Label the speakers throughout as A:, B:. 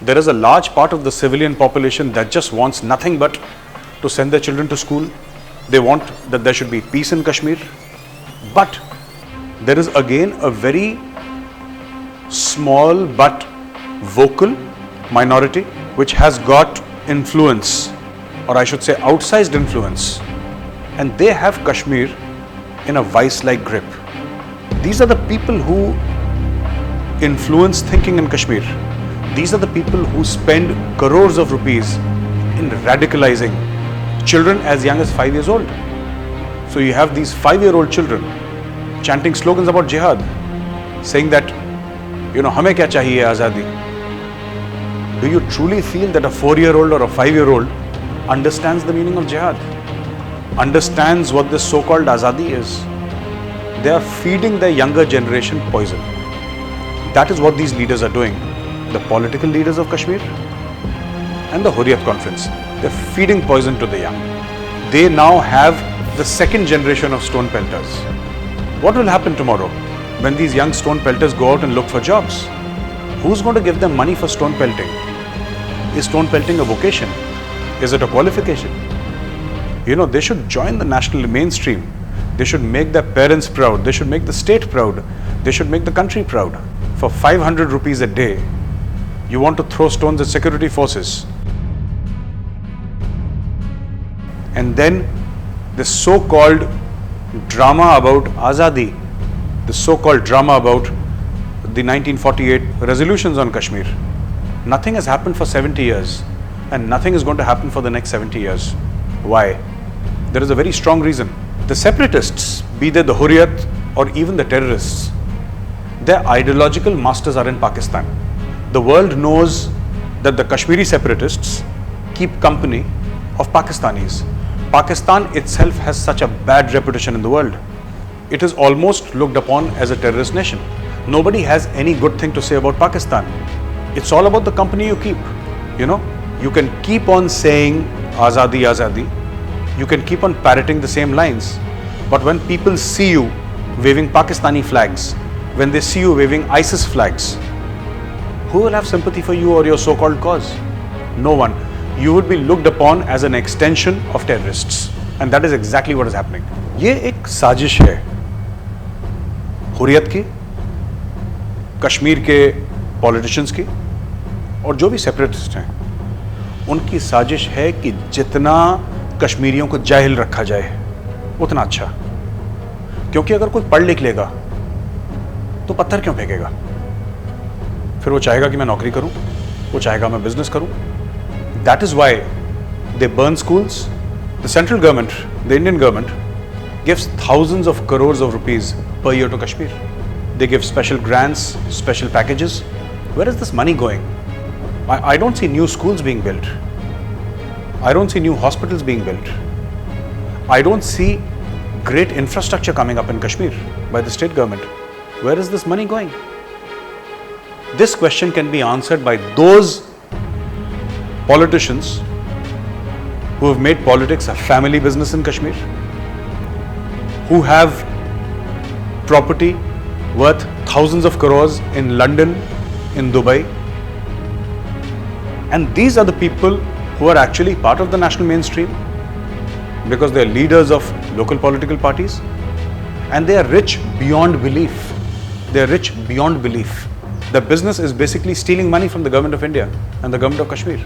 A: There is a large part of the civilian population that just wants nothing but to send their children to school. They want that there should be peace in Kashmir. But there is again a very small but vocal minority which has got influence, or I should say outsized influence, and they have Kashmir in a vice-like grip. These are the people who influence thinking in Kashmir. These are the people who spend crores of rupees in radicalizing children as young as 5 years old. So you have these 5-year-old children chanting slogans about jihad, saying that, hame kya chahiye azadi. Do you truly feel that a 4-year-old or a 5-year-old understands the meaning of jihad? Understands what this so-called azadi is? They are feeding their younger generation poison. That is what these leaders are doing. The political leaders of Kashmir and the Hurriyat conference. They are feeding poison to the young. They now have the second generation of stone pelters. What will happen tomorrow when these young stone pelters go out and look for jobs? Who's going to give them money for stone pelting? Is stone pelting a vocation? Is it a qualification? They should join the national mainstream. They should make their parents proud. They should make the state proud. They should make the country proud. For 500 rupees a day, you want to throw stones at security forces. And then this so-called drama about Azadi, the so-called drama about the 1948 resolutions on Kashmir. Nothing has happened for 70 years, and nothing is going to happen for the next 70 years. Why? There is a very strong reason. The separatists, be they the Hurriyat or even the terrorists, their ideological masters are in Pakistan. The world knows that the Kashmiri separatists keep company of Pakistanis. Pakistan itself has such a bad reputation in the world. It is almost looked upon as a terrorist nation. Nobody has any good thing to say about Pakistan. It's all about the company you keep. You can keep on saying Azadi, Azadi. You can keep on parroting the same lines. But when people see you waving Pakistani flags, when they see you waving ISIS flags, who will have sympathy for you or your so-called cause? No one. You would be looked upon as an extension of terrorists. And that is exactly what is happening. ये एक साजिश है हुर्रियत की, कश्मीर के politicians की, और जो भी सेपरेटिस्ट हैं, उनकी साजिश है कि जितना कश्मीरियों को जाहिल रखा जाए उतना अच्छा। क्योंकि अगर कोई पढ़ लिख लेगा तो पत्थर क्यों फेंकेगा? फिर वो चाहेगा कि मैं नौकरी करूं, वो चाहेगा मैं बिजनेस करूं। That is why they burn schools. The central government, the Indian government, gives thousands of crores of rupees per year to Kashmir. They give special grants, special packages. Where is this money going? I don't see new schools being built. I don't see new hospitals being built. I don't see great infrastructure coming up in Kashmir by the state government. Where is this money going? This question can be answered by those politicians who have made politics a family business in Kashmir, who have property worth thousands of crores in London, in Dubai. And these are the people who are actually part of the national mainstream because they are leaders of local political parties, and they are rich beyond belief. They are rich beyond belief. Their business is basically stealing money from the government of India and the government of Kashmir.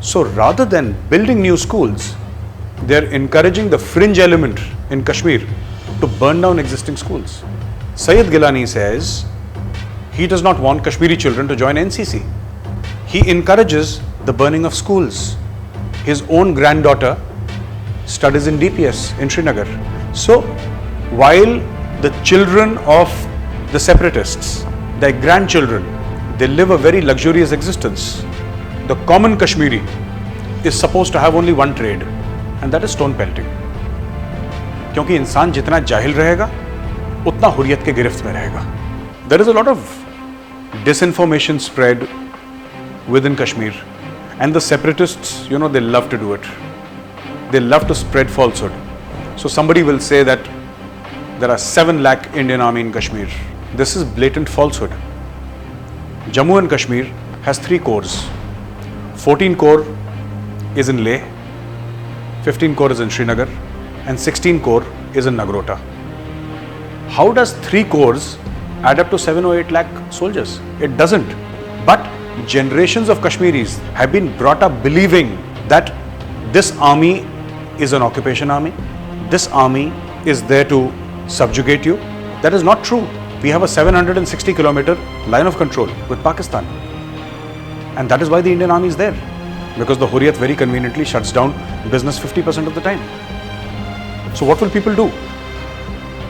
A: So rather than building new schools, they are encouraging the fringe element in Kashmir to burn down existing schools. Syed Gilani says he does not want Kashmiri children to join NCC. He encourages the burning of schools. His own granddaughter studies in DPS in Srinagar. So while the children of the separatists, their grandchildren, they live a very luxurious existence, the common Kashmiri is supposed to have only one trade, and that is stone pelting. क्योंकि इंसान जितना जाहिल रहेगा उतना हुर्रियत के गिरफ्त में रहेगा. There is a lot of disinformation spread within Kashmir, and the separatists, they love to do it. They love to spread falsehood. So somebody will say that there are 7 lakh Indian army in Kashmir. This is blatant falsehood. Jammu and Kashmir has 3 corps. 14 core is in Leh, 15 core is in Srinagar, and 16 core is in Nagrota. How does 3 cores add up to 7 or 8 lakh soldiers? It doesn't. But generations of Kashmiris have been brought up believing that this army is an occupation army. This army is there to subjugate you. That is not true. We have a 760 kilometer line of control with Pakistan. And that is why the Indian army is there. Because the Hurriyat very conveniently shuts down business 50% of the time. So what will people do?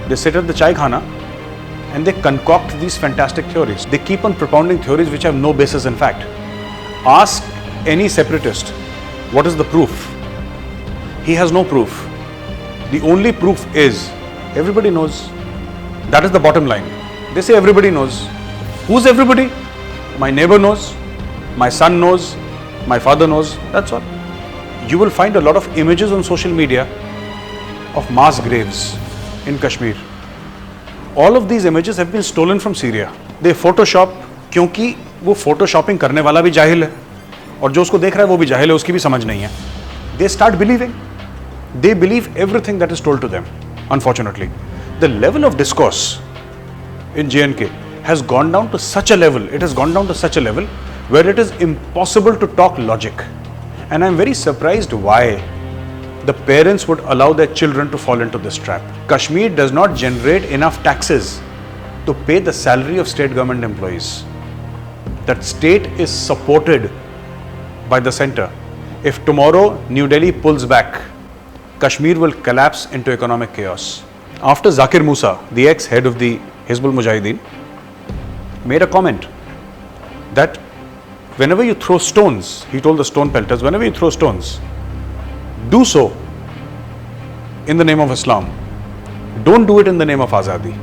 A: They sit at the chai khana and they concoct these fantastic theories. They keep on propounding theories which have no basis in fact. Ask any separatist, what is the proof? He has no proof. The only proof is, everybody knows. That is the bottom line. They say everybody knows. Who's everybody? My neighbor knows, my son knows, my father knows, that's all. You will find a lot of images on social media of mass graves in Kashmir. All of these images have been stolen from Syria. They Photoshop, क्योंकि वो photoshopping करने वाला भी जाहिल है और जो उसको देख रहा है वो भी जाहिल है, उसकी भी समझ नहीं है. They start believing. They believe everything that is told to them. Unfortunately, the level of discourse in J&K has gone down to such a level. It has gone down to such a level where it is impossible to talk logic. And I am very surprised why the parents would allow their children to fall into this trap. Kashmir does not generate enough taxes to pay the salary of state government employees. That state is supported by the center. If tomorrow New Delhi pulls back, Kashmir will collapse into economic chaos. After Zakir Musa, the ex-head of the Hizbul Mujahideen, made a comment that whenever you throw stones, he told the stone pelters, whenever you throw stones, do so in the name of Islam. Don't do it in the name of Azadi.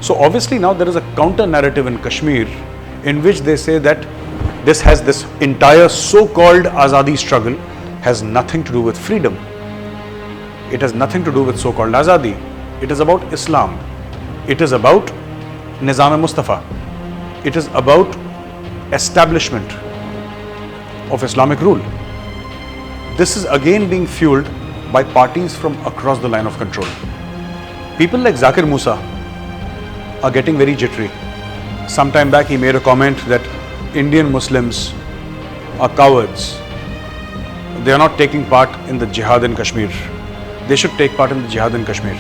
A: So obviously now there is a counter narrative in Kashmir in which they say that this entire so-called Azadi struggle has nothing to do with freedom. It has nothing to do with so-called Azadi. It is about Islam. It is about Nizam-e-Mustafa. It is about establishment of Islamic rule. This is again being fueled by parties from across the line of control. People like Zakir Musa are getting very jittery. Some time back he made a comment that Indian Muslims are cowards. They are not taking part in the jihad in Kashmir. They should take part in the jihad in Kashmir.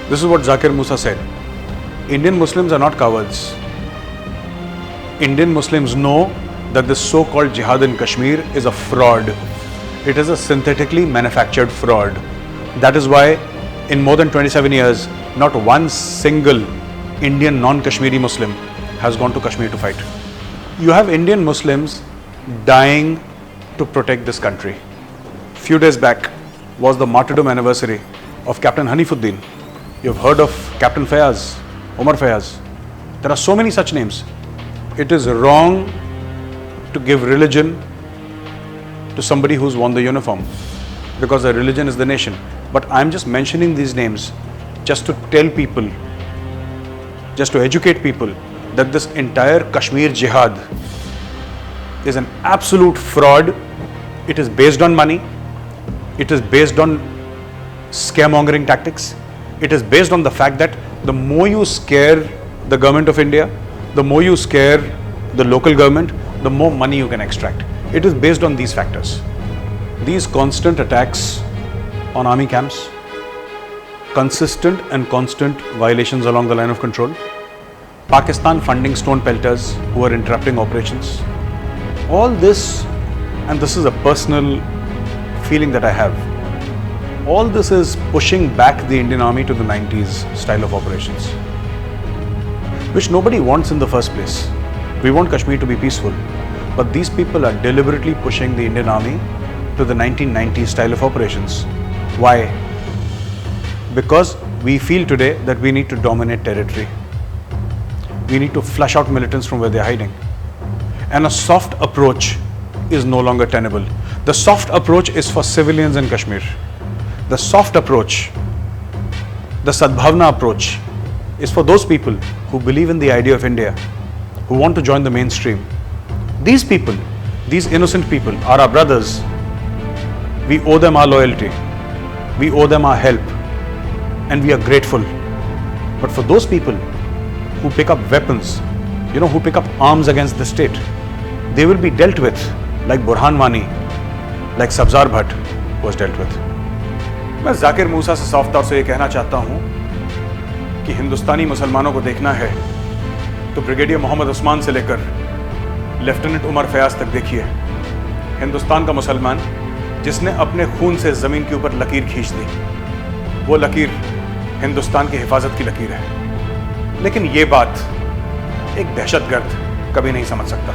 A: This is what Zakir Musa said. Indian Muslims are not cowards. Indian Muslims know that this so-called jihad in Kashmir is a fraud. It is a synthetically manufactured fraud. That is why in more than 27 years, not one single Indian non-Kashmiri Muslim has gone to Kashmir to fight. You have Indian Muslims dying to protect this country. Few days back was the martyrdom anniversary of Captain Hanifuddin. You've heard of Captain Fayaz, Omar Fayaz. There are so many such names. It is wrong to give religion to somebody who's worn the uniform because the religion is the nation. But I'm just mentioning these names just to tell people, just to educate people that this entire Kashmir jihad is an absolute fraud. It is based on money. It is based on scaremongering tactics. It is based on the fact that the more you scare the government of India, the more you scare the local government, the more money you can extract. It is based on these factors. These constant attacks on army camps, consistent and constant violations along the line of control, Pakistan funding stone pelters who are interrupting operations, all this, and this is a personal feeling that I have, all this is pushing back the Indian Army to the 90s style of operations, which nobody wants in the first place. We want Kashmir to be peaceful, but these people are deliberately pushing the Indian Army to the 1990s style of operations. Why? Because we feel today that we need to dominate territory. We need to flush out militants from where they're hiding. And a soft approach is no longer tenable. The soft approach is for civilians in Kashmir. The soft approach, the Sadbhavna approach, is for those people who believe in the idea of India, who want to join the mainstream, These people, these innocent people are our brothers. We owe them our loyalty. We owe them our help. And we are grateful. But for those people who pick up weapons, who pick up arms against the state, they will be dealt with like Burhan Wani, like Sabzar Bhatt was dealt with. मैं जाकिर मूसा से साफ तौर से ये कहना चाहता हूँ कि हिंदुस्तानी मुसलमानों को देखना है तो ब्रिगेडियर मोहम्मद उस्मान से लेकर लेफ्टिनेंट उमर फयाज तक देखिए। हिंदुस्तान का मुसलमान जिसने अपने खून से ज़मीन के ऊपर लकीर खींच दी, वो लकीर हिंदुस्तान की हिफाजत की लकीर है। लेकिन ये बात एक दहशतगर्द कभी नहीं समझ सकता।